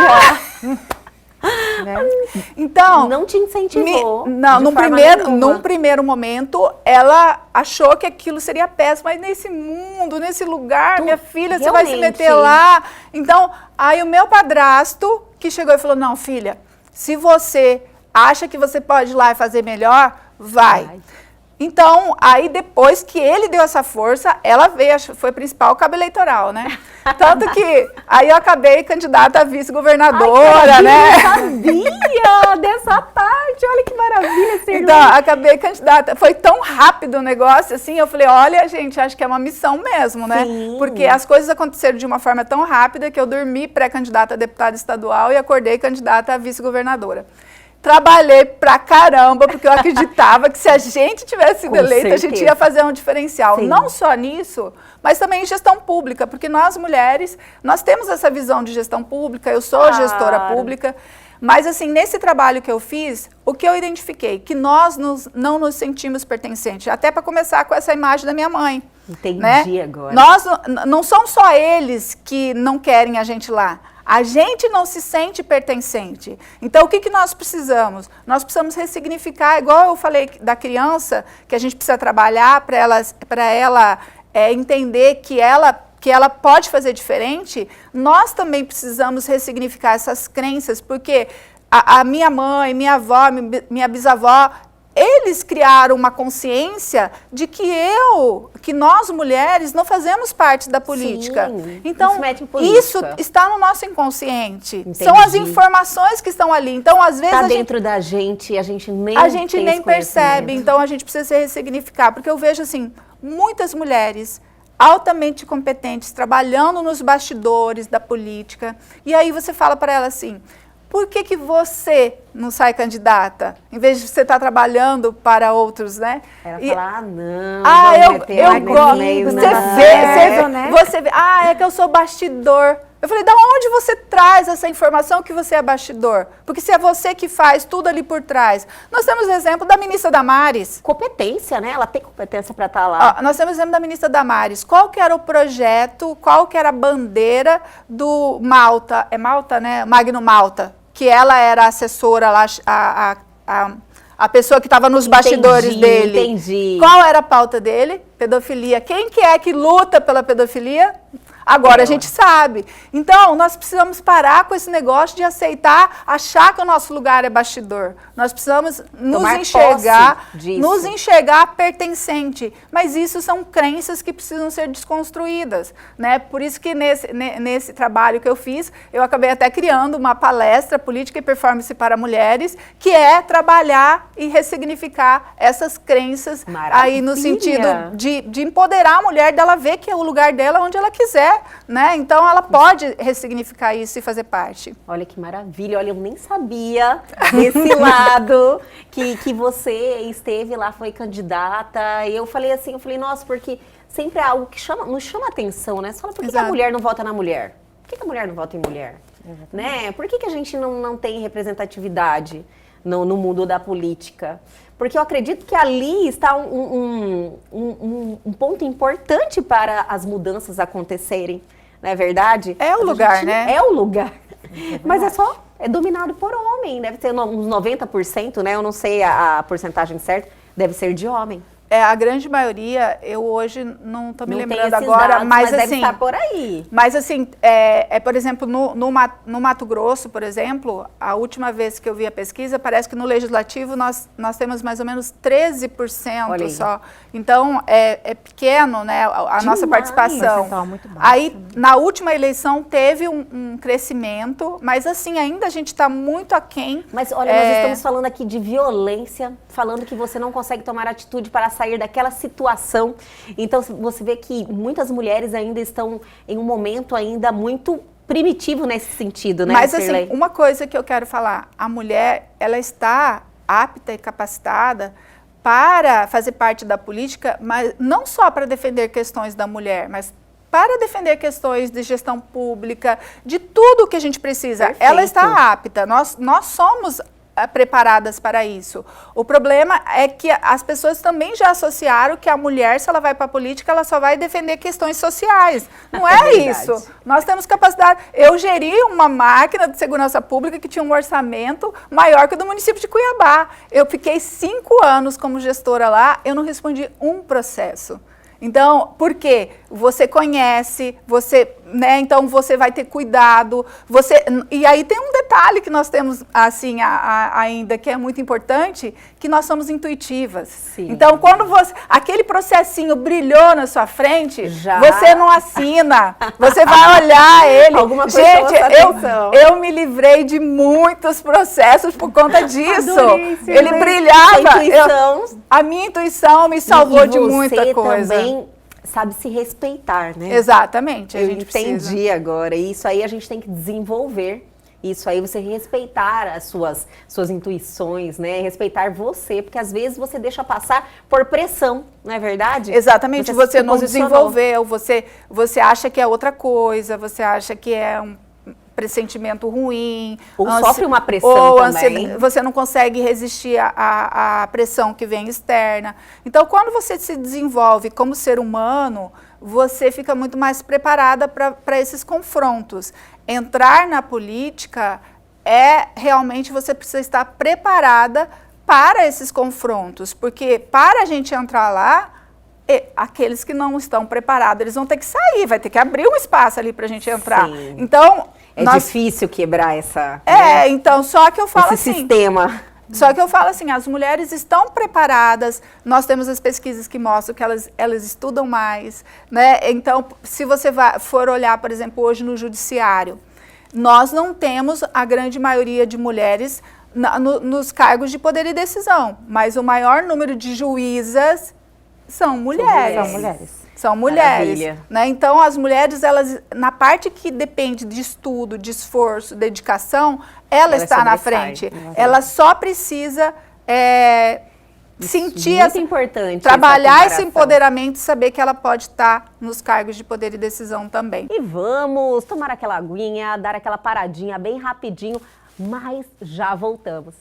Né? Então, não te incentivou. Num primeiro momento, ela achou que aquilo seria péssimo, mas nesse mundo, nesse lugar, minha filha, você vai se meter lá. Então, aí o meu padrasto, que chegou e falou, não, filha, se você acha que você pode ir lá e fazer melhor, vai. Então, aí depois que ele deu essa força, ela veio, foi principal cabo eleitoral, né? Tanto que aí eu acabei candidata a vice-governadora, né? Eu sabia dessa parte, olha que maravilha. Então, acabei candidata, foi tão rápido o negócio, assim, eu falei, olha, gente, acho que é uma missão mesmo, né? Sim. Porque as coisas aconteceram de uma forma tão rápida que eu dormi pré-candidata a deputada estadual e acordei candidata a vice-governadora. Trabalhei pra caramba, porque eu acreditava que se a gente tivesse sido eleita, a gente ia fazer um diferencial. Sim. Não só nisso, mas também em gestão pública, porque nós mulheres, nós temos essa visão de gestão pública, eu sou gestora pública, mas assim, nesse trabalho que eu fiz, o que eu identifiquei? Que nós não nos sentimos pertencentes, até para começar com essa imagem da minha mãe. Entendi, né? agora. Nós, não são só eles que não querem a gente lá. A gente não se sente pertencente. Então, o que nós precisamos? Nós precisamos ressignificar, igual eu falei da criança, que a gente precisa trabalhar para ela entender que ela pode fazer diferente. Nós também precisamos ressignificar essas crenças, porque a minha mãe, minha avó, minha bisavó, eles criaram uma consciência de que nós mulheres não fazemos parte da política. Sim, então, isso está no nosso inconsciente. Entendi. São as informações que estão ali. Então, às vezes está dentro da gente e a gente nem percebe. Então, a gente precisa se ressignificar, porque eu vejo assim, muitas mulheres altamente competentes trabalhando nos bastidores da política. E aí você fala para ela assim: por que você não sai candidata? Em vez de você estar trabalhando para outros, né? Ela fala, não. Eu gosto. Você vê. É que eu sou bastidor. Eu falei, da onde você traz essa informação que você é bastidor? Porque se é você que faz tudo ali por trás. Nós temos o exemplo da ministra Damares. Competência, né? Ela tem competência para estar lá. Nós temos o exemplo da ministra Damares. Qual que era o projeto, qual que era a bandeira do Malta, é Malta, né? Magno Malta, que ela era a assessora lá, a pessoa que estava nos bastidores dele. Entendi. Qual era a pauta dele? Pedofilia. Quem que é que luta pela pedofilia? Agora a gente sabe. Então, nós precisamos parar com esse negócio de aceitar, achar que o nosso lugar é bastidor. Nós precisamos nos enxergar pertencente. Mas isso são crenças que precisam ser desconstruídas, né? Por isso que nesse trabalho que eu fiz, eu acabei até criando uma palestra Política e Performance para Mulheres, que é trabalhar e ressignificar essas crenças. Maravilha. Aí no sentido de empoderar a mulher, dela ver que o lugar dela é onde ela quiser, né? Então ela pode ressignificar isso e fazer parte. Olha que maravilha, olha, eu nem sabia desse lado que você esteve lá, foi candidata. E eu falei assim, nossa, porque sempre é algo que nos chama atenção, né? Você fala, por que a mulher não vota na mulher? Por que a mulher não vota em mulher? Né? Por que a gente não tem representatividade no mundo da política? Porque eu acredito que ali está um ponto importante para as mudanças acontecerem, não é verdade? É o lugar, né? É o lugar. Mas é dominado por homem, deve ter uns 90%, né? Eu não sei a porcentagem certa, deve ser de homem. A grande maioria, eu hoje não estou me lembrando dados, agora, mas assim, deve estar por aí. Mas assim, por exemplo, no Mato Grosso, por exemplo, a última vez que eu vi a pesquisa, parece que no Legislativo nós temos mais ou menos 13% só. Então, é pequeno, né, a nossa participação. Muito baixo. Aí, na última eleição, teve um crescimento, mas assim, ainda a gente está muito aquém. Mas olha, nós estamos falando aqui de violência, falando que você não consegue tomar atitude para sair daquela situação. Então, você vê que muitas mulheres ainda estão em um momento ainda muito primitivo nesse sentido, né, Mas Sirley? assim, uma coisa que eu quero falar, a mulher, ela está apta e capacitada para fazer parte da política, mas não só para defender questões da mulher, mas para defender questões de gestão pública, de tudo que a gente precisa. Perfeito. Ela está apta, nós somos preparadas para isso. O problema é que as pessoas também já associaram que a mulher, se ela vai para a política, ela só vai defender questões sociais. Não é isso. Nós temos capacidade. Eu geri uma máquina de segurança pública que tinha um orçamento maior que o do município de Cuiabá. Eu fiquei 5 anos como gestora lá, eu não respondi um processo. Então, por quê? Você conhece, né, então você vai ter cuidado, e aí tem um detalhe que nós temos, assim, ainda, que é muito importante, que nós somos intuitivas. Sim. Então, quando aquele processinho brilhou na sua frente, você não assina, você vai olhar ele. Alguma coisa. Gente, eu me livrei de muitos processos por conta disso. Adorei, ele brilhava. A minha intuição me salvou de muita coisa. Também sabe se respeitar, né? Exatamente. Eu entendi agora. E isso aí a gente tem que desenvolver. Isso aí, você respeitar as suas intuições, né? Respeitar você, porque às vezes você deixa passar por pressão, não é verdade? Exatamente. Você não desenvolveu, você acha que é outra coisa, você acha que é um pressentimento ruim. Ou sofre uma pressão também. Você não consegue resistir à pressão que vem externa. Então, quando você se desenvolve como ser humano, você fica muito mais preparada para esses confrontos. Entrar na política realmente você precisa estar preparada para esses confrontos, porque para a gente entrar lá, aqueles que não estão preparados, eles vão ter que sair, vai ter que abrir um espaço ali para a gente entrar. Sim. Então, difícil quebrar essa... então, só que eu falo esse assim... sistema. Só que eu falo assim, as mulheres estão preparadas, nós temos as pesquisas que mostram que elas estudam mais, né? Então, se você for olhar, por exemplo, hoje no judiciário, nós não temos a grande maioria de mulheres nos cargos de poder e decisão, mas o maior número de juízas são mulheres. São mulheres, né? Então, as mulheres, elas, na parte que depende de estudo, de esforço, dedicação, ela está na frente. Ela só precisa sentir, muito importante trabalhar essa esse comparação. empoderamento e saber que ela pode estar nos cargos de poder e decisão também. E vamos tomar aquela aguinha, dar aquela paradinha bem rapidinho, mas já voltamos.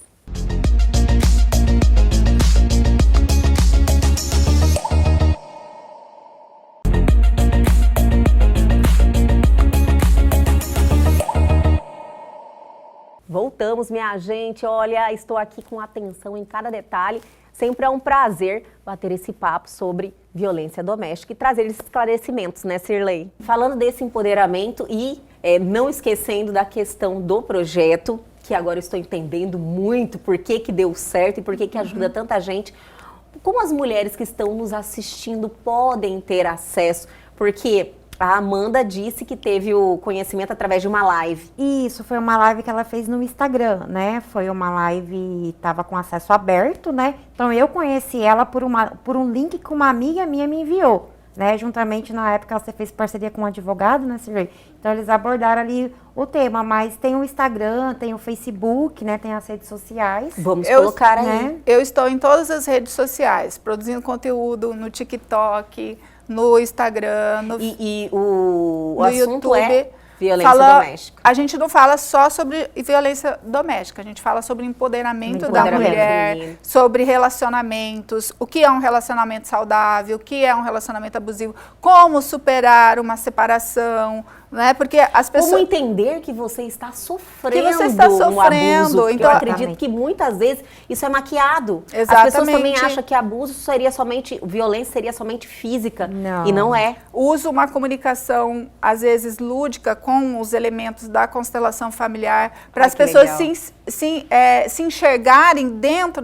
Voltamos, minha gente. Olha, estou aqui com atenção em cada detalhe. Sempre é um prazer bater esse papo sobre violência doméstica e trazer esses esclarecimentos, né, Sirley? Falando desse empoderamento e não esquecendo da questão do projeto, que agora eu estou entendendo muito por que deu certo e por que ajuda tanta gente. Como as mulheres que estão nos assistindo podem ter acesso? Porque a Amanda disse que teve o conhecimento através de uma live. Isso, foi uma live que ela fez no Instagram, né? Foi uma live, tava com acesso aberto, né? Então eu conheci ela por um link que uma amiga minha me enviou, né? Juntamente, na época, você fez parceria com um advogado, né, Sirley? Então eles abordaram ali o tema, mas tem o Instagram, tem o Facebook, né? Tem as redes sociais. Vamos colocar aí. Né? Eu estou em todas as redes sociais, produzindo conteúdo no TikTok, no Instagram, O no assunto YouTube, é violência doméstica. A gente não fala só sobre violência doméstica, a gente fala sobre empoderamento da Empoderamento mulher, feminino. sobre relacionamentos, o que é um relacionamento saudável, o que é um relacionamento abusivo, como superar uma separação, né? Porque as pessoas... Como entender que você está sofrendo Que você está um sofrendo, abuso? então- Eu acredito que muitas vezes isso é maquiado. As Exatamente. pessoas também acham que abuso seria somente, violência seria somente física. Não. E não é. Usa uma comunicação, às vezes, lúdica com os elementos da constelação familiar para as que pessoas legal. se enxergarem dentro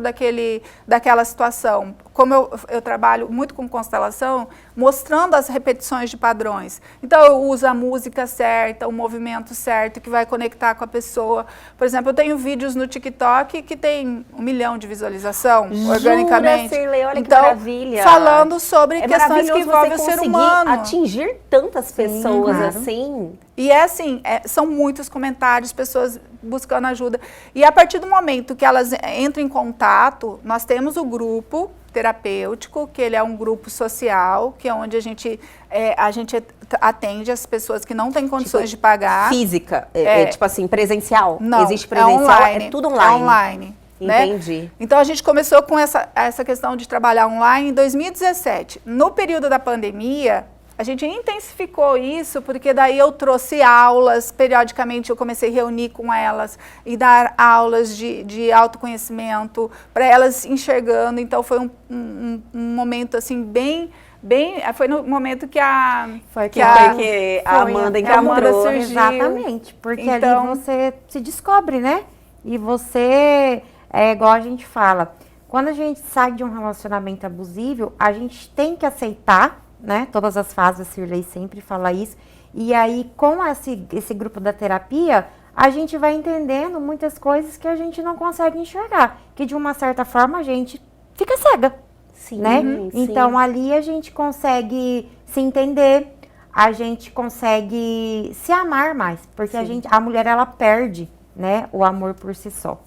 daquela situação. Como eu trabalho muito com constelação, mostrando as repetições de padrões. Então, eu uso a música certa, o movimento certo, que vai conectar com a pessoa. Por exemplo, eu tenho vídeos no TikTok que tem 1 milhão de visualização, organicamente. Sirley, olha que então, maravilha. falando sobre questões que maravilhoso envolvem você o ser conseguir humano. atingir tantas pessoas claro. assim. E é assim, são muitos comentários, pessoas buscando ajuda. E a partir do momento que elas entram em contato, nós temos o grupo terapêutico, que ele é um grupo social, que é onde a gente atende as pessoas que não têm condições de pagar. Física, tipo assim, presencial. Não, Existe presencial, online, é tudo online. É online. Né? Entendi. Então a gente começou com essa questão de trabalhar online em 2017. No período da pandemia, a gente intensificou isso, porque daí eu trouxe aulas, periodicamente eu comecei a reunir com elas e dar aulas de autoconhecimento para elas enxergando. Então foi um momento assim foi no momento que a Amanda encontrou. surgiu. Exatamente, porque Então, ali você se descobre, né? E você, igual a gente fala, quando a gente sai de um relacionamento abusivo, a gente tem que aceitar, né? Todas as fases, a Sirley sempre fala isso. E aí, com esse grupo da terapia, a gente vai entendendo muitas coisas que a gente não consegue enxergar. Que de uma certa forma a gente fica cega, Sim, né? sim. Então, ali a gente consegue se entender, a gente consegue se amar mais. Porque a mulher, ela perde, né, o amor por si só.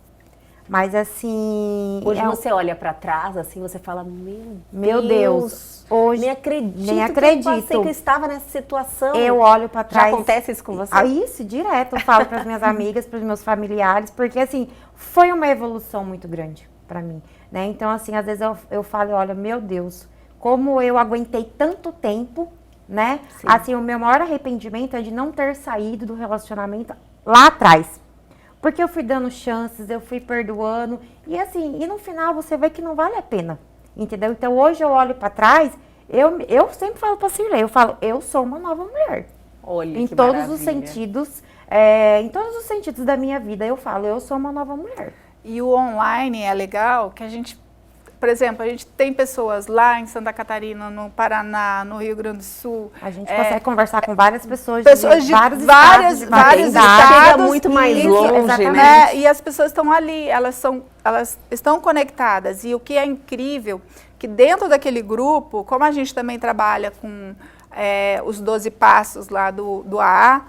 Mas assim... Hoje você olha pra trás, assim, você fala, Meu Deus, hoje nem acredito nem que acredito. eu passei, que eu estava nessa situação. eu olho pra Já trás... acontece isso com você? Isso, direto. Eu falo pras minhas amigas, pros meus familiares, porque assim, foi uma evolução muito grande pra mim, né? Então, assim, às vezes eu falo, olha, meu Deus, como eu aguentei tanto tempo, né? Sim. Assim, o meu maior arrependimento é de não ter saído do relacionamento lá atrás. Porque eu fui dando chances, eu fui perdoando. E assim, e no final você vê que não vale a pena. Entendeu? Então hoje eu olho pra trás, eu sempre falo pra Sirley, eu falo, eu sou uma nova mulher. Olha Em que todos os maravilha. sentidos, em todos os sentidos da minha vida, eu falo, eu sou uma nova mulher. E o online é legal que a gente, por exemplo, a gente tem pessoas lá em Santa Catarina, no Paraná, no Rio Grande do Sul. A gente consegue conversar com várias pessoas de vários vários estados. estados. Chega muito mais Isso, longe, exatamente. né? E as pessoas estão ali, elas estão conectadas. E o que é incrível, que dentro daquele grupo, como a gente também trabalha com os 12 passos lá do AA,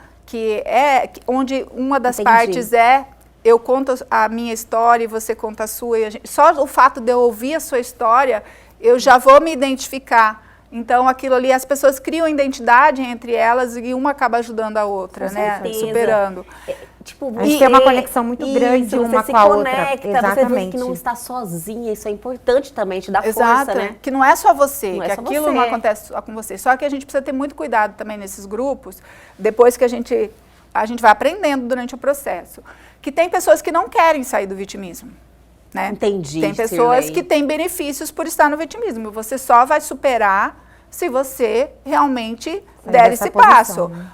onde uma das Entendi. partes é eu conto a minha história e você conta a sua, e só o fato de eu ouvir a sua história, eu já vou me identificar. Então, aquilo ali, as pessoas criam identidade entre elas e uma acaba ajudando a outra, Com né? certeza. Superando. Tipo, A gente tem uma conexão muito grande uma com a outra. Você vê Exatamente. que não está sozinha, isso é importante também, te dá Exato, força, né? que não é só você, Não é que só aquilo você. não acontece só com você. Só que a gente precisa ter muito cuidado também nesses grupos, depois que a gente vai aprendendo durante o processo. Que tem pessoas que não querem sair do vitimismo. Né? Entendi, Tem pessoas Sirlei. que têm benefícios por estar no vitimismo. Você só vai superar se você realmente der dessa esse posição, passo. né?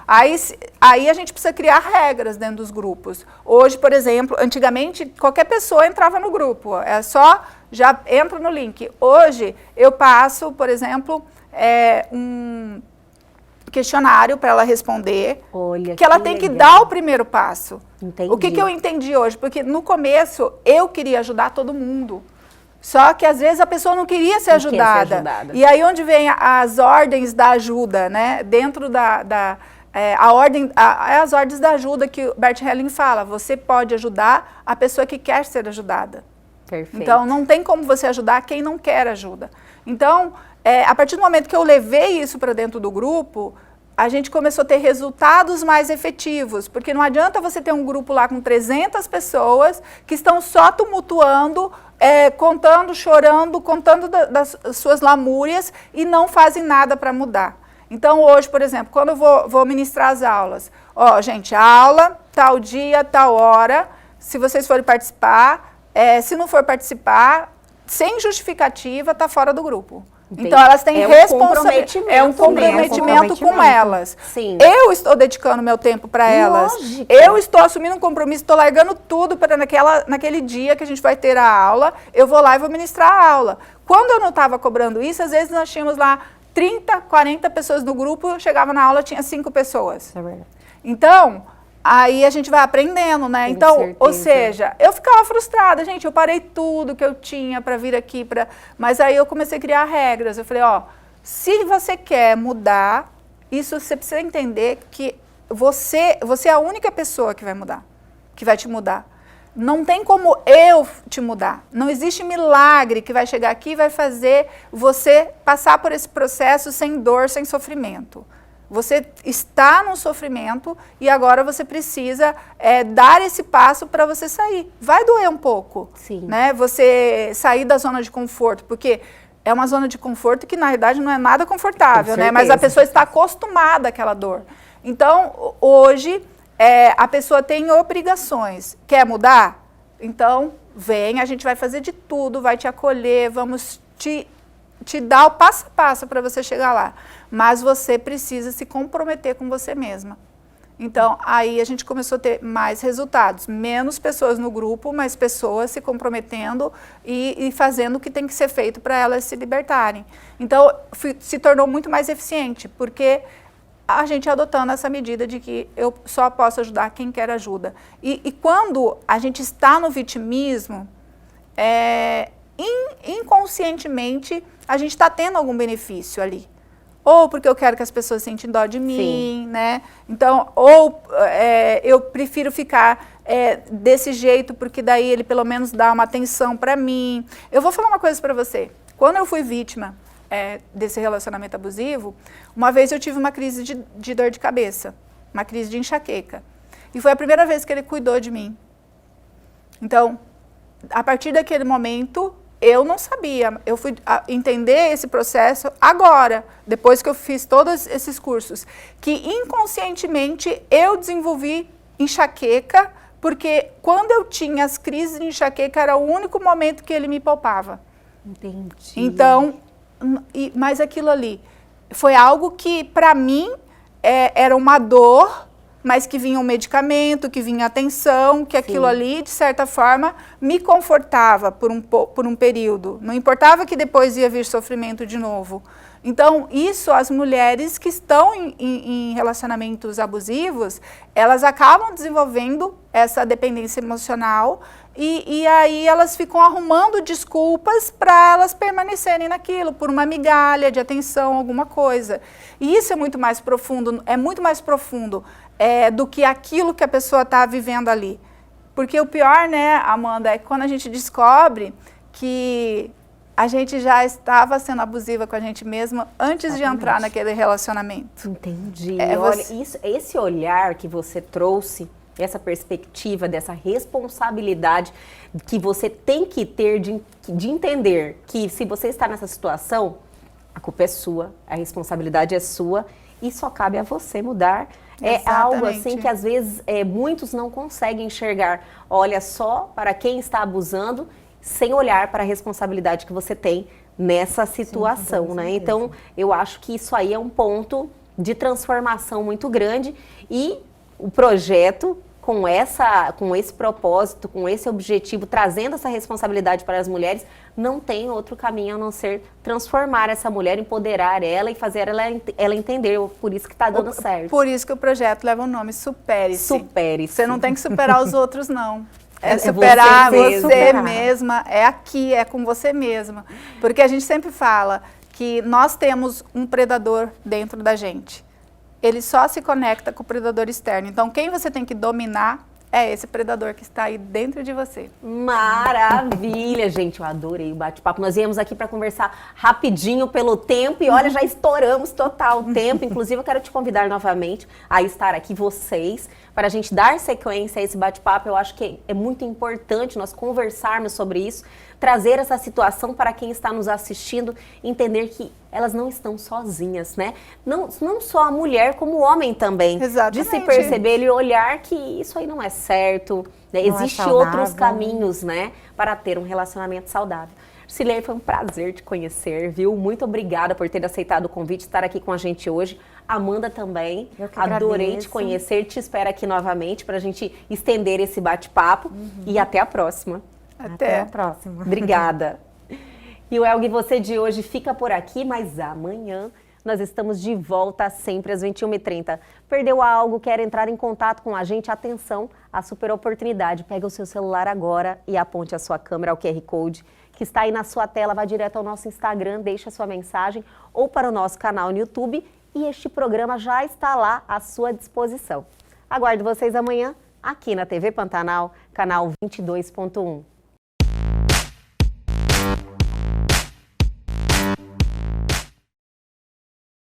Aí a gente precisa criar regras dentro dos grupos. Hoje, por exemplo, antigamente qualquer pessoa entrava no grupo. É só, já entra no link. Hoje eu passo, por exemplo, um questionário para ela responder, Olha, que ela tem que dar o primeiro passo. Entendi. O que eu entendi hoje? Porque no começo eu queria ajudar todo mundo. Só que às vezes a pessoa não queria ser ajudada. E aí onde vem as ordens da ajuda, né? Dentro as ordens da ajuda que o Bert Helling fala. Você pode ajudar a pessoa que quer ser ajudada. Perfeito. Então não tem como você ajudar quem não quer ajuda. Então, a partir do momento que eu levei isso para dentro do grupo, a gente começou a ter resultados mais efetivos, porque não adianta você ter um grupo lá com 300 pessoas que estão só tumultuando, contando, chorando, contando das suas lamúrias e não fazem nada para mudar. Então hoje, por exemplo, quando eu vou ministrar as aulas, gente, aula, tal dia, tal hora, se vocês forem participar, se não for participar, sem justificativa, está fora do grupo. Entendi. Então, elas têm responsabilidade. É um comprometimento com elas. Sim. Eu estou dedicando meu tempo para elas. Lógico. Eu estou assumindo um compromisso, estou largando tudo para naquele dia que a gente vai ter a aula, eu vou lá e vou ministrar a aula. Quando eu não estava cobrando isso, às vezes nós tínhamos lá 30, 40 pessoas no grupo, eu chegava na aula, tinha 5 pessoas. Isso é verdade. Então, aí a gente vai aprendendo, né? Com Então, certeza. ou seja, eu ficava frustrada, gente, eu parei tudo que eu tinha para vir aqui, mas aí eu comecei a criar regras. Eu falei, se você quer mudar, isso você precisa entender que você é a única pessoa que vai mudar, que vai te mudar. Não tem como eu te mudar. Não existe milagre que vai chegar aqui e vai fazer você passar por esse processo sem dor, sem sofrimento. Você está no sofrimento e agora você precisa dar esse passo para você sair. Vai doer um pouco, Sim. né? Você sair da zona de conforto, porque é uma zona de conforto que na realidade não é nada confortável, né? Mas a pessoa está acostumada àquela dor. Então, hoje, a pessoa tem obrigações. Quer mudar? Então, vem, a gente vai fazer de tudo, vai te acolher, vamos te dar o passo a passo para você chegar lá. Mas você precisa se comprometer com você mesma. Então, aí a gente começou a ter mais resultados. Menos pessoas no grupo, mas pessoas se comprometendo e fazendo o que tem que ser feito para elas se libertarem. Então, se tornou muito mais eficiente, porque a gente adotando essa medida de que eu só posso ajudar quem quer ajuda. E quando a gente está no vitimismo, inconscientemente, a gente está tendo algum benefício ali. Ou porque eu quero que as pessoas sentem dó de mim, né? Então, eu prefiro ficar desse jeito, porque daí ele pelo menos dá uma atenção para mim. Eu vou falar uma coisa para você. Quando eu fui vítima desse relacionamento abusivo, uma vez eu tive uma crise de dor de cabeça, uma crise de enxaqueca. E foi a primeira vez que ele cuidou de mim. Então, a partir daquele momento, eu não sabia. Eu fui entender esse processo agora, depois que eu fiz todos esses cursos, que inconscientemente eu desenvolvi enxaqueca, porque quando eu tinha as crises de enxaqueca, era o único momento que ele me poupava. Entendi. Então, mas aquilo ali foi algo que, para mim, era uma dor, mas que vinha um medicamento, que vinha atenção, que aquilo ali, de certa forma, me confortava por um período. Não importava que depois ia vir sofrimento de novo. Então, isso, as mulheres que estão em relacionamentos abusivos, elas acabam desenvolvendo essa dependência emocional e aí elas ficam arrumando desculpas para elas permanecerem naquilo, por uma migalha de atenção, alguma coisa. E isso é muito mais profundo, do que aquilo que a pessoa está vivendo ali. Porque o pior, né, Amanda, é que quando a gente descobre que a gente já estava sendo abusiva com a gente mesma antes de entrar naquele relacionamento. Entendi. Olha, esse olhar que você trouxe, essa perspectiva dessa responsabilidade que você tem que ter de entender que se você está nessa situação, a culpa é sua, a responsabilidade é sua e só cabe a você mudar. É algo assim que às vezes muitos não conseguem enxergar. Olha só para quem está abusando, sem olhar para a responsabilidade que você tem nessa situação, né? Então, eu acho que isso aí é um ponto de transformação muito grande e o projeto com esse propósito, com esse objetivo, trazendo essa responsabilidade para as mulheres, não tem outro caminho a não ser transformar essa mulher, empoderar ela e fazer ela entender. Por isso que está dando certo. Por isso que o projeto leva o nome Supere-se. Supere-se. Você não tem que superar os outros, não. É superar você mesma, é aqui, é com você mesma. Porque a gente sempre fala que nós temos um predador dentro da gente. Ele só se conecta com o predador externo. Então, quem você tem que dominar é esse predador que está aí dentro de você. Maravilha, gente. Eu adorei o bate-papo. Nós viemos aqui para conversar rapidinho pelo tempo e olha, já estouramos total o tempo. Inclusive, eu quero te convidar novamente a estar aqui, vocês, para a gente dar sequência a esse bate-papo. Eu acho que é muito importante nós conversarmos sobre isso, trazer essa situação para quem está nos assistindo, entender que elas não estão sozinhas, né? Não só a mulher, como o homem também. Exatamente. De se perceber e olhar que isso aí não é certo, né? Existem outros caminhos, né, para ter um relacionamento saudável. Cirlei, foi um prazer te conhecer, viu? Muito obrigada por ter aceitado o convite, estar aqui com a gente hoje. Amanda também, eu que adorei agradeço. te conhecer, te espero aqui novamente para a gente estender esse bate-papo e até a próxima. Até a próxima. Obrigada. E o Elgue, você de hoje fica por aqui, mas amanhã nós estamos de volta sempre às 21h30. Perdeu algo, quer entrar em contato com a gente? Atenção, a super oportunidade. Pega o seu celular agora e aponte a sua câmera ao QR Code que está aí na sua tela. Vai direto ao nosso Instagram, deixa a sua mensagem ou para o nosso canal no YouTube e este programa já está lá à sua disposição. Aguardo vocês amanhã aqui na TV Pantanal, canal 22.1.